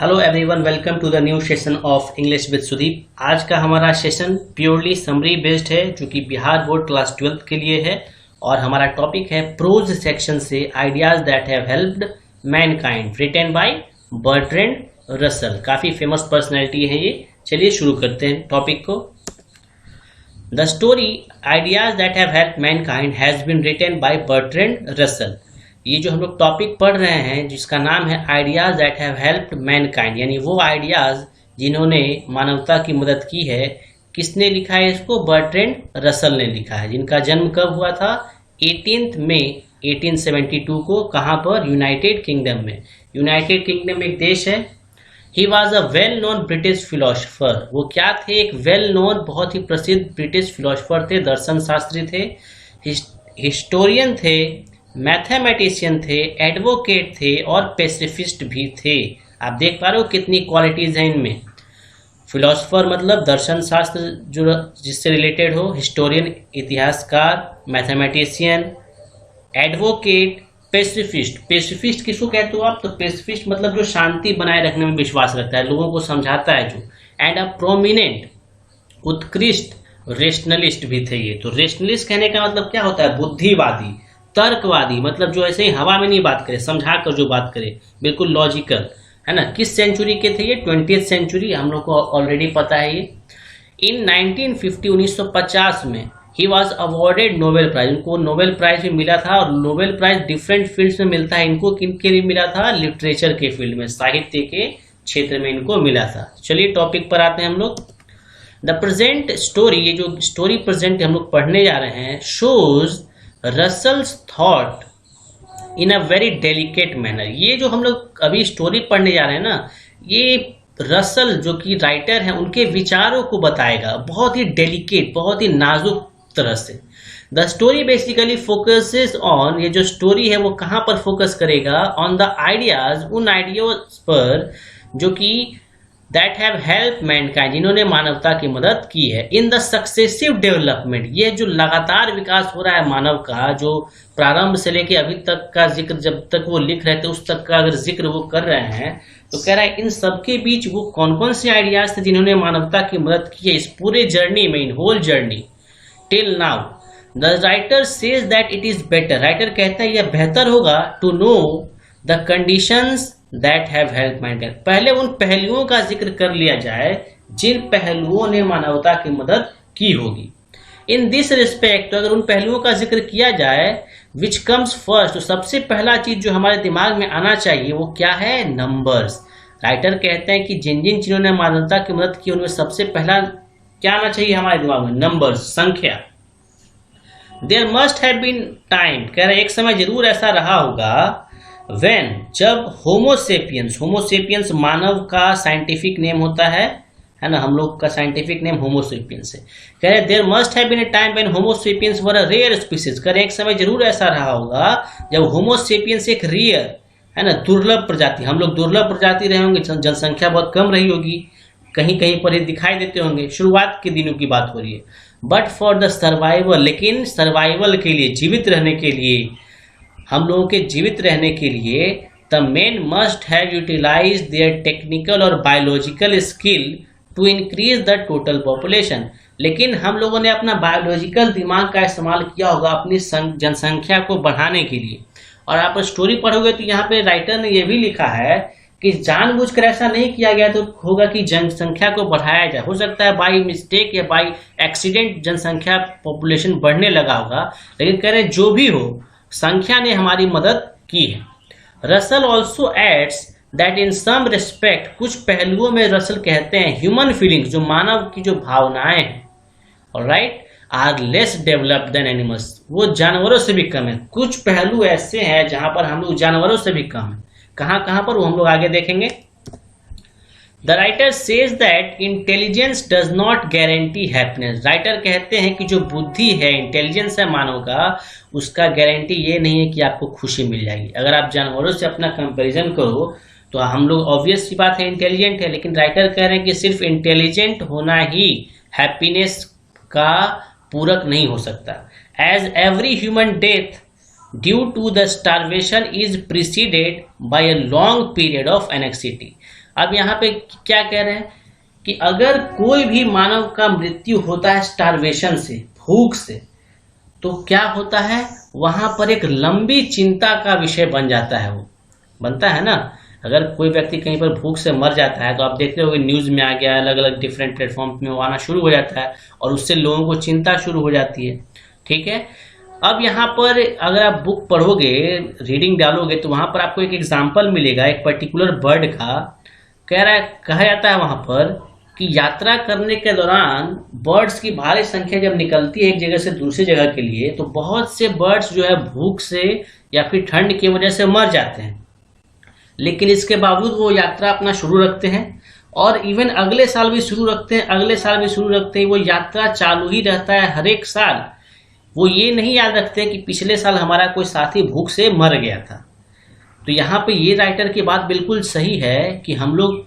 Hello everyone, welcome to the new session of English with Sudeep. आज का हमारा session purely summary based है जो कि बिहार बोर्ड क्लास 12th के लिए है और हमारा टॉपिक है प्रोज सेक्शन से ideas that have helped mankind, written by Bertrand Russell. काफी फेमस पर्सनैलिटी है ये। चलिए शुरू करते हैं टॉपिक को। The story ideas that have helped mankind has been written by Bertrand Russell. ये जो हम लोग टॉपिक पढ़ रहे हैं जिसका नाम है ideas that have helped Mankind, यानी वो आइडियाज जिन्होंने मानवता की मदद की है। किसने लिखा है इसको? बर्ट्रैंड रसल ने लिखा है, जिनका जन्म कब हुआ था? 18 मई 1872 को। कहाँ पर? यूनाइटेड किंगडम में। यूनाइटेड किंगडम एक देश है। He was a well known British philosopher. वो क्या थे? एक वेल नोन, बहुत ही प्रसिद्ध ब्रिटिश फिलोसफर थे, दर्शन शास्त्री थे, हिस्टोरियन थे, मैथमेटिशियन थे, एडवोकेट थे और पेसिफिस्ट भी थे। आप देख पा रहे हो कितनी क्वालिटीज हैं इनमें। फिलोसफर मतलब दर्शन शास्त्र जो जिससे रिलेटेड हो, हिस्टोरियन इतिहासकार, मैथमेटिशियन, एडवोकेट, पेसिफिस्ट। पेसिफिस्ट किसको कहते हो आप? तो पेसिफिस्ट मतलब जो शांति बनाए रखने में विश्वास रखता है, लोगों को समझाता है जो। एंड अ प्रोमिनेंट, उत्कृष्ट रेशनलिस्ट भी थे ये। तो रेशनलिस्ट कहने का मतलब क्या होता है? बुद्धिवादी, तर्कवादी, मतलब जो ऐसे ही हवा में नहीं बात करे, समझा कर जो बात करे, बिल्कुल लॉजिकल, है ना। किस सेंचुरी के थे ये? 20th century. हम लोग को ऑलरेडी पता है ये। इन 1950 1950 में ही वॉज अवॉर्डेड नोबेल प्राइज। उनको नोबेल प्राइज भी मिला था और नोबेल प्राइज डिफरेंट फील्ड्स में मिलता है इनको। किनके लिए मिला था? लिटरेचर के फील्ड में, साहित्य के क्षेत्र में इनको मिला था। चलिए टॉपिक पर आते हैं हम लोग। द प्रेजेंट स्टोरी, ये जो स्टोरी प्रेजेंट हम लोग पढ़ने जा रहे हैं, shows Russell's thought in a very delicate manner. ये जो हम लोग अभी स्टोरी पढ़ने जा रहे हैं ना, ये रसल जो कि राइटर हैं उनके विचारों को बताएगा बहुत ही डेलिकेट, बहुत ही नाजुक तरह से। The story basically focuses on, ये जो स्टोरी है वो कहाँ पर फोकस करेगा? ऑन द आइडियाज, उन आइडियाज पर जो कि दैट हैव हेल्प मैनकाइंड, जिन्होंने मानवता की मदद की है। इन द सक्सेसिव डेवलपमेंट, ये जो लगातार विकास हो रहा है मानव का, जो प्रारंभ से लेके अभी तक का जिक्र, जब तक वो लिख रहे थे उस तक का अगर जिक्र वो कर रहे हैं, तो कह रहा है इन सबके बीच वो कौन कौन से आइडियाज थे जिन्होंने मानवता की मदद की है इस पूरे जर्नी में, in whole journey till now. The writer says that it is better, writer कहता है यह बेहतर होगा to know the conditions that have help mankind. पहले उन पहलुओं का जिक्र कर लिया जाए जिन पहलुओं ने मानवता की मदद की होगी। इन दिस रिस्पेक्ट, अगर उन पहलुओं का जिक्र किया जाए, विच कम्स फर्स्ट, तो सबसे पहला चीज जो हमारे दिमाग में आना चाहिए वो क्या है? नंबर्स। राइटर कहते हैं कि जिन जिन चीजों ने मानवता की मदद की उनमें सबसे पहला क्या आना चाहिए हमारे दिमाग में? नंबर्स, संख्या। There must have been time, कह रहे एक समय जरूर ऐसा रहा होगा, When, जब होमोसेपियंस, होमोसेपियंस मानव का साइंटिफिक नेम होता है ना, हम लोग का साइंटिफिक नेम होमोसेपियंस है। कह रहे there must have been a time when homo sapiens were a rare species. कह रहे एक समय जरूर ऐसा रहा होगा जब होमोसेपियंस एक रेयर, है ना, दुर्लभ प्रजाति, हम लोग दुर्लभ प्रजाति रहे होंगे, जनसंख्या बहुत कम रही होगी, कहीं कहीं पर ही दिखाई देते होंगे, शुरुआत के दिनों की बात हो रही है। बट फॉर द सर्वाइवल, लेकिन सर्वाइवल के लिए, जीवित रहने के लिए, हम लोगों के जीवित रहने के लिए, the man must have utilize their technical और biological skill to increase the total population. लेकिन हम लोगों ने अपना बायोलॉजिकल दिमाग का इस्तेमाल किया होगा अपनी जनसंख्या को बढ़ाने के लिए। और आप स्टोरी पढ़ोगे तो यहाँ पे राइटर ने यह भी लिखा है कि जानबूझकर ऐसा नहीं किया गया तो होगा कि जनसंख्या को बढ़ाया जाए। हो सकता है बाई मिस्टेक या बाई एक्सीडेंट जनसंख्या पॉपुलेशन बढ़ने लगा होगा, लेकिन कह रहे जो भी हो संख्या ने हमारी मदद की है। Russell also adds that in some respect, कुछ पहलुओं में रसल कहते हैं ह्यूमन फीलिंग्स, जो मानव की जो भावनाएं हैं, alright, are less developed than animals, वो जानवरों से भी कम है। कुछ पहलू ऐसे हैं जहां पर हम लोग जानवरों से भी कम है। कहाँ कहाँ पर वो हम लोग आगे देखेंगे। The writer says that intelligence does not guarantee happiness. Writer कहते हैं कि जो बुद्धि है, इंटेलिजेंस है मानव का, उसका गारंटी ये नहीं है कि आपको खुशी मिल जाएगी। अगर आप जानवरों से अपना कंपैरिजन करो तो हम लोग ऑब्वियस सी बात है इंटेलिजेंट है, लेकिन राइटर कह रहे हैं कि सिर्फ इंटेलिजेंट होना ही हैप्पीनेस का पूरक नहीं हो सकता। As every human death due to the starvation is preceded by a long period of anxiety. अब यहाँ पे क्या कह रहे हैं कि अगर कोई भी मानव का मृत्यु होता है स्टारवेशन से, भूख से, तो क्या होता है, वहां पर एक लंबी चिंता का विषय बन जाता है, वो बनता है ना। अगर कोई व्यक्ति कहीं पर भूख से मर जाता है तो आप देखते हो न्यूज में आ गया, अलग अलग डिफरेंट प्लेटफॉर्म में वो आना शुरू हो जाता है और उससे लोगों को चिंता शुरू हो जाती है। ठीक है, अब यहाँ पर अगर आप बुक पढ़ोगे, रीडिंग डालोगे, तो वहां पर आपको एक एग्जाम्पल मिलेगा एक पर्टिकुलर बर्ड का। कहा जाता है वहां पर कि यात्रा करने के दौरान बर्ड्स की भारी संख्या जब निकलती है एक जगह से दूसरी जगह के लिए, तो बहुत से बर्ड्स जो है भूख से या फिर ठंड की वजह से मर जाते हैं, लेकिन इसके बावजूद वो यात्रा अपना शुरू रखते हैं और इवन अगले साल भी शुरू रखते हैं, अगले साल भी शुरू रखते हैं। वो यात्रा चालू ही रहता है हर एक साल। वो ये नहीं याद रखते कि पिछले साल हमारा कोई साथी भूख से मर गया था। तो यहाँ पे ये राइटर की बात बिल्कुल सही है कि हम लोग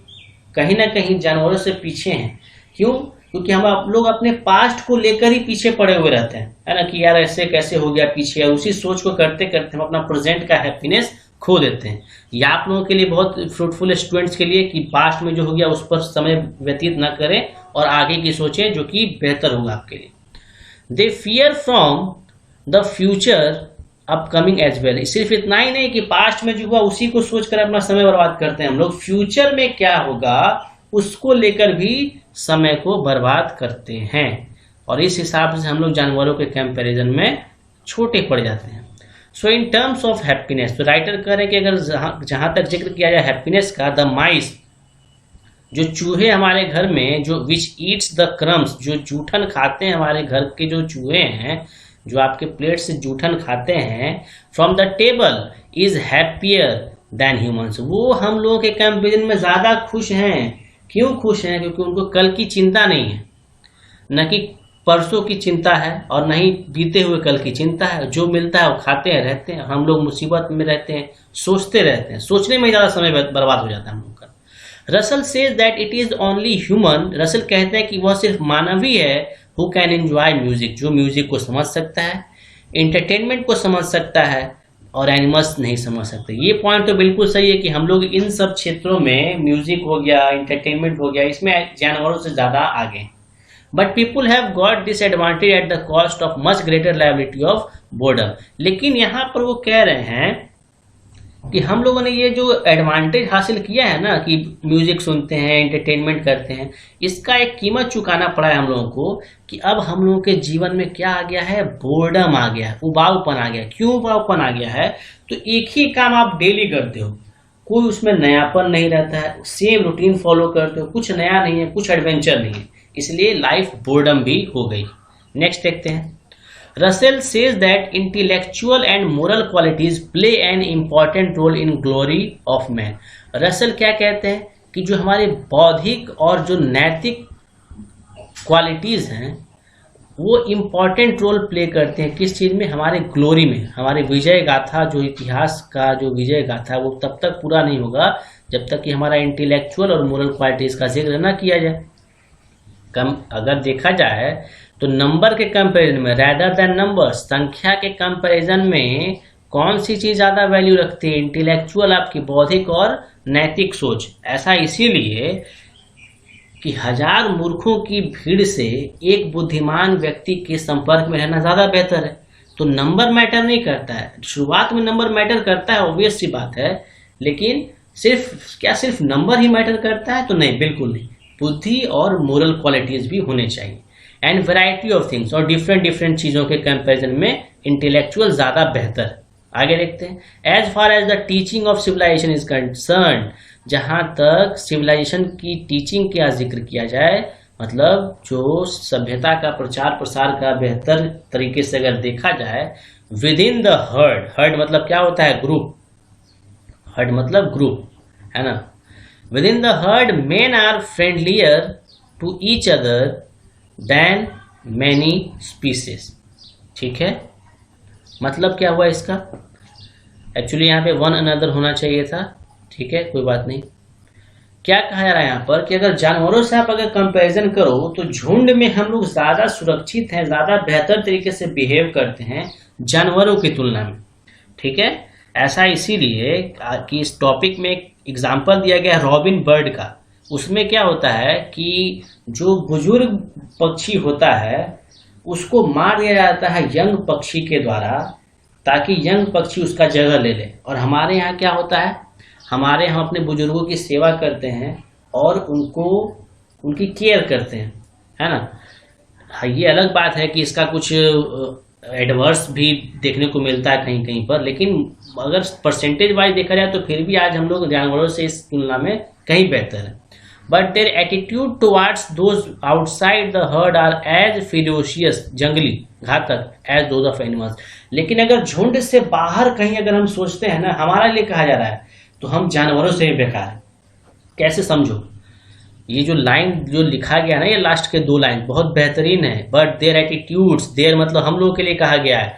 कहीं ना कहीं जानवरों से पीछे हैं। क्यों? क्योंकि हम आप लोग अपने पास्ट को लेकर ही पीछे पड़े हुए रहते हैं, है ना, कि यार ऐसे कैसे हो गया पीछे, और उसी सोच को करते करते हम अपना प्रेजेंट का हैप्पीनेस खो देते हैं। या आप लोगों के लिए बहुत फ्रूटफुल स्टूडेंट्स के लिए कि पास्ट में जो हो गया उस पर समय व्यतीत न करें और आगे की सोचें जो कि बेहतर होगा आपके लिए। They fear from the future upcoming as well. सिर्फ इतना ही नहीं कि पास्ट में जो हुआ उसी को सोचकर अपना समय बर्बाद करते हैं हम लोग, फ्यूचर में क्या होगा उसको लेकर भी समय को बर्बाद करते हैं, और इस हिसाब से हम लोग जानवरों के कंपैरिजन में छोटे पड़ जाते हैं। सो इन टर्म्स ऑफ हैप्पीनेस, तो राइटर कह रहे हैं कि अगर जहां तक जिक्र किया जाए हैप्पीनेस का, द माइस, जो चूहे हमारे घर में, जो विच ईट्स द क्रम्स, जो जूठन खाते हैं, हमारे घर के जो चूहे हैं जो आपके प्लेट से जूठन खाते हैं, from the table is happier than humans, वो हम लोगों के कंपैरिजन में ज्यादा खुश हैं। क्यों खुश हैं? क्योंकि उनको कल की चिंता नहीं है, न कि परसों की चिंता है और नहीं बीते हुए कल की चिंता है। जो मिलता है वो खाते हैं, रहते हैं। हम लोग मुसीबत में रहते हैं, सोचते रहते हैं, सोचने में ज्यादा समय बर्बाद हो जाता है हम लोग का। Russell says that it is only human, Russell कहते हैं कि वह सिर्फ मानवी है, हु कैन एंजॉय म्यूजिक, जो म्यूजिक को समझ सकता है, इंटरटेनमेंट को समझ सकता है, और एनिमल्स नहीं समझ सकते। ये पॉइंट तो बिल्कुल सही है कि हम लोग इन सब क्षेत्रों में, म्यूजिक हो गया, इंटरटेनमेंट हो गया, इसमें जानवरों से ज्यादा आगे हैं। But people have got this advantage at the cost of much greater liability of boredom. लेकिन यहाँ पर वो कह रहे हैं कि हम लोगों ने ये जो एडवांटेज हासिल किया है ना, कि म्यूजिक सुनते हैं, एंटरटेनमेंट करते हैं, इसका एक कीमत चुकाना पड़ा है हम लोगों को कि अब हम लोगों के जीवन में क्या आ गया है, बोर्डम आ गया है, उबाऊपन आ गया है। क्यों उबाऊपन आ गया है? तो एक ही काम आप डेली करते हो, कोई उसमें नयापन नहीं रहता है, सेम रूटीन फॉलो करते हो, कुछ नया नहीं है, कुछ एडवेंचर नहीं है, इसलिए लाइफ बोर्डम भी हो गई। नेक्स्ट देखते हैं। Russell says that intellectual and moral qualities play an important role in glory of man. Russell क्या कहते हैं कि जो हमारे बौद्धिक और जो नैतिक क्वालिटीज हैं वो इम्पॉर्टेंट रोल प्ले करते हैं। किस चीज में? हमारे ग्लोरी में। हमारे विजय गाथा, जो इतिहास का जो विजय गाथा, वो तब तक पूरा नहीं होगा जब तक कि हमारा इंटेलेक्चुअल और मोरल क्वालिटीज का जिक्र न किया जाए। अगर देखा जाए तो नंबर के कंपैरिजन में, रैदर देन नंबर, संख्या के कंपैरिजन में कौन सी चीज ज्यादा वैल्यू रखती है? इंटेलेक्चुअल, आपकी बौद्धिक और नैतिक सोच। ऐसा इसीलिए कि 1000 मूर्खों की भीड़ से एक बुद्धिमान व्यक्ति के संपर्क में रहना ज्यादा बेहतर है। तो नंबर मैटर नहीं करता है। शुरुआत में नंबर मैटर करता है, ऑब्वियस सी बात है, लेकिन सिर्फ नंबर ही मैटर करता है? तो नहीं, बिल्कुल नहीं। बुद्धि और मोरल क्वालिटीज भी होने चाहिए, एंड वैरायटी ऑफ थिंग्स, और डिफरेंट चीजों के कंपैरिजन में इंटेलेक्चुअल ज्यादा बेहतर। आगे देखते हैं। As far as the teaching of civilization is concern, जहां तक सिविलाइजेशन की टीचिंग का जिक्र किया जाए, मतलब जो सभ्यता का प्रचार प्रसार का बेहतर तरीके से अगर देखा जाए, with in the heard, heard मतलब क्या होता है? ग्रुप, हर्ड मतलब ग्रुप, है ना। Within the herd, men are friendlier to each other than many species. ठीक है, मतलब क्या हुआ इसका? एक्चुअली यहाँ पे वन अनदर होना चाहिए था, ठीक है, कोई बात नहीं। क्या कहा जा रहा है यहाँ पर कि अगर जानवरों से आप अगर कंपैरिजन करो तो झुंड में हम लोग ज्यादा सुरक्षित हैं, ज्यादा बेहतर तरीके से बिहेव करते हैं जानवरों की तुलना में। ठीक है, ऐसा इसीलिए कि इस टॉपिक में एग्जाम्पल दिया गया है रॉबिन बर्ड का। उसमें क्या होता है कि जो बुजुर्ग पक्षी होता है उसको मार दिया जाता है यंग पक्षी के द्वारा, ताकि यंग पक्षी उसका जगह ले ले। और हमारे यहाँ क्या होता है, हमारे यहाँ अपने बुजुर्गों की सेवा करते हैं और उनको उनकी केयर करते हैं, है ना। हाँ, ये अलग बात है कि इसका कुछ एडवर्स भी देखने को मिलता है कहीं कहीं पर, लेकिन अगर परसेंटेज वाइज देखा जाए तो फिर भी आज हम लोग जानवरों से इस तुलना में कहीं बेहतर है। But their attitude towards those outside the herd are as ferocious, जंगली घातक, एज दोज ऑफ एनिमल्स। लेकिन अगर झुंड से बाहर कहीं अगर हम सोचते हैं ना, हमारा लिए कहा जा रहा है, तो हम जानवरों से भी बेकार है। कैसे समझो, ये जो लाइन जो लिखा गया ना, ये लास्ट के 2 लाइन बहुत बेहतरीन है। बट देयर एटीट्यूड्स, देयर मतलब हम लोगों के लिए कहा गया है,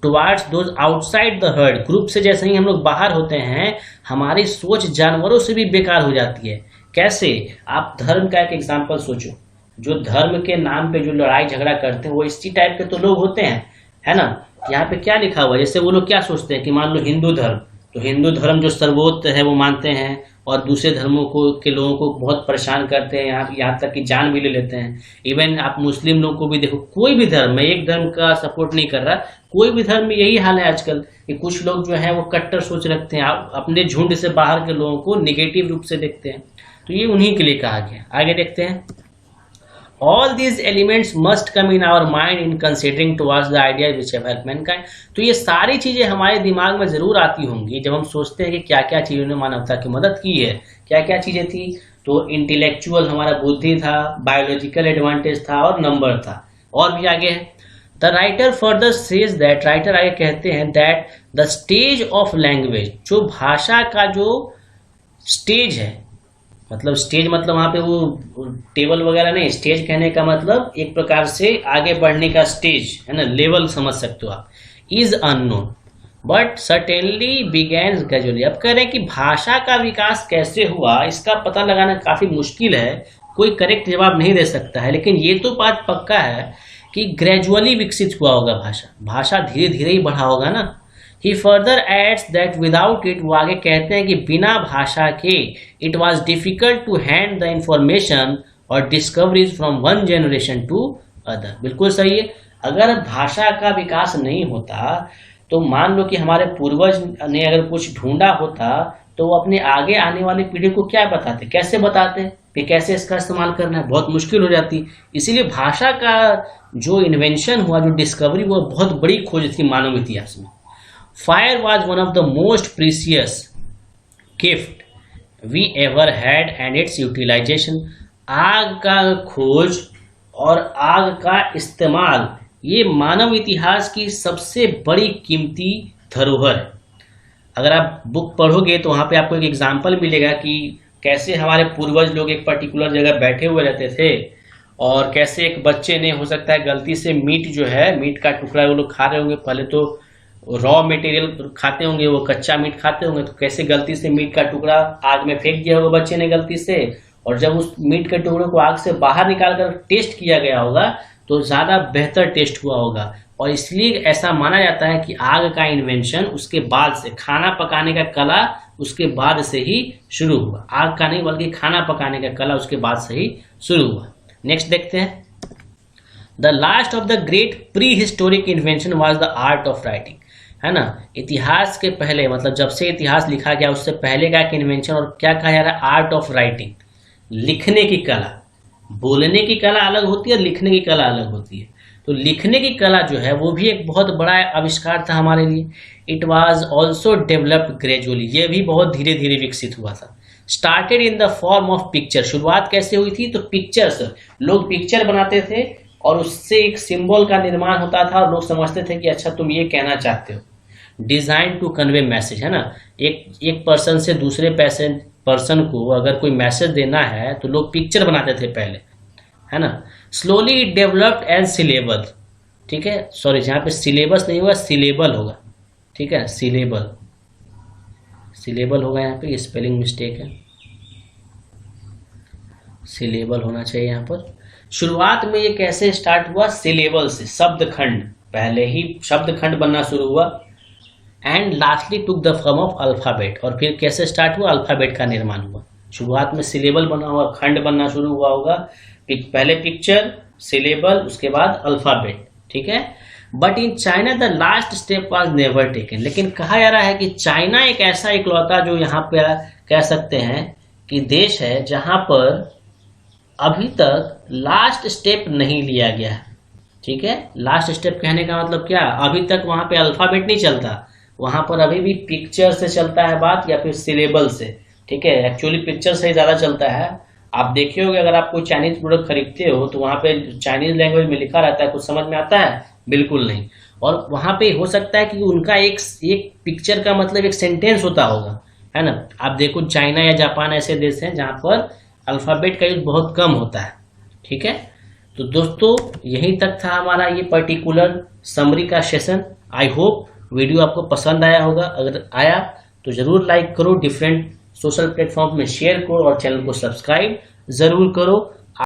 towards those outside the heard, group से जैसे ही हम लोग बाहर होते हैं हमारी सोच जानवरों से भी बेकार हो जाती है। कैसे, आप धर्म का एक एग्जाम्पल सोचो, जो धर्म के नाम पे जो लड़ाई झगड़ा करते हैं वो इसी टाइप के तो लोग होते हैं, है ना। यहाँ पे क्या लिखा हुआ है, जैसे वो लोग क्या सोचते हैं कि मान लो हिंदू धर्म, तो हिंदू धर्म जो सर्वोच्च है वो मानते हैं और दूसरे धर्मों को के लोगों को बहुत परेशान करते हैं, यहाँ तक कि जान भी ले लेते हैं। इवन आप मुस्लिम लोगों को भी देखो, कोई भी धर्म, मैं एक धर्म का सपोर्ट नहीं कर रहा, कोई भी धर्म में यही हाल है आजकल कि कुछ लोग जो है वो कट्टर सोच रखते हैं, अपने झुंड से बाहर के लोगों को निगेटिव रूप से देखते हैं। तो ये उन्हीं के लिए कहा गया। आगे देखते हैं, all these elements must come in our mind in considering towards the idea which have helped mankind. तो ये सारी चीजें हमारे दिमाग में जरूर आती होंगी जब हम सोचते हैं कि क्या क्या चीजों ने मानवता की मदद की है। क्या क्या चीजें थी, तो इंटेलेक्चुअल हमारा बुद्धि था, बायोलॉजिकल एडवांटेज था और नंबर था। और भी आगे है, the writer further says that, writer आगे कहते हैं that the stage of language, जो भाषा का जो स्टेज है, मतलब स्टेज मतलब वहां पे वो टेबल वगैरह नहीं, स्टेज कहने का मतलब एक प्रकार से आगे बढ़ने का स्टेज है ना, लेवल समझ सकते हो आप। Is unknown but certainly began gradually. अब कह रहे हैं कि भाषा का विकास कैसे हुआ इसका पता लगाना काफी मुश्किल है, कोई करेक्ट जवाब नहीं दे सकता है, लेकिन ये तो बात पक्का है कि ग्रेजुअली विकसित हुआ होगा भाषा धीरे धीरे ही बढ़ा होगा ना। He further adds that without it, वो आगे कहते हैं कि बिना भाषा के it was difficult to hand the information or discoveries from one generation to other। बिल्कुल सही है, अगर भाषा का विकास नहीं होता तो मान लो कि हमारे पूर्वज ने अगर कुछ ढूंढा होता तो वो अपने आगे आने वाली पीढ़ी को क्या बताते, कैसे बताते कि कैसे इसका इस्तेमाल करना है, बहुत मुश्किल हो जाती। इसीलिए भाषा का जो इन्वेंशन हुआ, जो डिस्कवरी हुआ, बहुत बड़ी खोज थी मानव इतिहास में। Fire was one of the most precious gift we ever had and its utilization। आग का खोज और आग का इस्तेमाल ये मानव इतिहास की सबसे बड़ी कीमती धरोहर है। अगर आप बुक पढ़ोगे तो वहाँ पे आपको एक एग्जाम्पल मिलेगा कि कैसे हमारे पूर्वज लोग एक पर्टिकुलर जगह बैठे हुए रहते थे और कैसे एक बच्चे ने हो सकता है गलती से मीट जो है, मीट का टुकड़ा वो लोग खा रहे होंगे, पहले तो रॉ मटेरियल खाते होंगे, वो कच्चा मीट खाते होंगे, तो कैसे गलती से मीट का टुकड़ा आग में फेंक दिया होगा बच्चे ने गलती से, और जब उस मीट के टुकड़े को आग से बाहर निकाल कर टेस्ट किया गया होगा तो ज़्यादा बेहतर टेस्ट हुआ होगा। और इसलिए ऐसा माना जाता है कि आग का इन्वेंशन उसके बाद से, खाना पकाने का कला उसके बाद से ही शुरू हुआ। आग का नहीं बल्कि खाना पकाने का कला उसके बाद से ही शुरू हुआ। नेक्स्ट देखते हैं, the last of the great pre historic invention was the art of writing, है ना। इतिहास के पहले, मतलब जब से इतिहास लिखा गया उससे पहले का एक इन्वेंशन, और क्या कहा जा रहा है, आर्ट ऑफ राइटिंग, लिखने की कला। बोलने की कला अलग होती है, लिखने की कला अलग होती है। तो लिखने की कला जो है वो भी एक बहुत बड़ा आविष्कार था हमारे लिए। It was also developed gradually, ये भी बहुत धीरे धीरे विकसित हुआ था। Started in the form of picture, शुरुआत कैसे हुई थी, तो पिक्चर्स, लोग पिक्चर बनाते थे और उससे एक सिंबल का निर्माण होता था और लोग समझते थे कि अच्छा तुम ये कहना चाहते हो। डिजाइन टू कन्वे मैसेज, है ना, एक पर्सन से दूसरे पर्सन को अगर कोई मैसेज देना है तो लोग पिक्चर बनाते थे पहले, है ना। स्लोली डेवलप्ड एज सिलेबल, ठीक है, सॉरी यहाँ पे सिलेबस नहीं होगा, सिलेबल होगा, ठीक है, सिलेबल होगा, यहाँ पे स्पेलिंग मिस्टेक है, सिलेबल होना चाहिए यहाँ पर। शुरुआत में ये कैसे स्टार्ट हुआ, सिलेबल से, शब्द खंड, पहले ही शब्द खंड बनना शुरू हुआ, and lastly took the form of alphabet. और फिर कैसे स्टार्ट हुआ, अल्फाबेट का निर्माण हुआ। शुरुआत में सिलेबल बना हुआ, खंड बनना शुरू हुआ होगा, पहले पिक्चर, सिलेबल, उसके बाद अल्फाबेट, ठीक है। But in China the last step was never taken. लेकिन कहा जा रहा है कि चाइना एक ऐसा इकलौता जो यहाँ पे कह सकते हैं कि देश है जहां पर अभी तक लास्ट स्टेप नहीं लिया गया है, ठीक है। लास्ट स्टेप कहने का मतलब क्या, अभी तक वहां पे अल्फाबेट नहीं चलता, वहां पर अभी भी पिक्चर से चलता है बात, या फिर सिलेबल से, ठीक है। एक्चुअली पिक्चर से ही ज्यादा चलता है। आप देखे होगे अगर आप कोई चाइनीज प्रोडक्ट खरीदते हो तो वहां पे चाइनीज लैंग्वेज में लिखा रहता है, कुछ समझ में आता है, बिल्कुल नहीं। और वहां पे हो सकता है कि उनका एक पिक्चर का मतलब एक सेंटेंस होता होगा, है ना। आप देखो चाइना या जापान ऐसे देश हैं जहां पर अल्फाबेट का यूज बहुत कम होता है, ठीक है। तो दोस्तों यहीं तक था हमारा ये पर्टिकुलर समरी का सेशन। आई होप वीडियो आपको पसंद आया होगा। अगर आया तो जरूर लाइक करो, डिफरेंट सोशल प्लेटफॉर्म में शेयर करो और चैनल को सब्सक्राइब जरूर करो।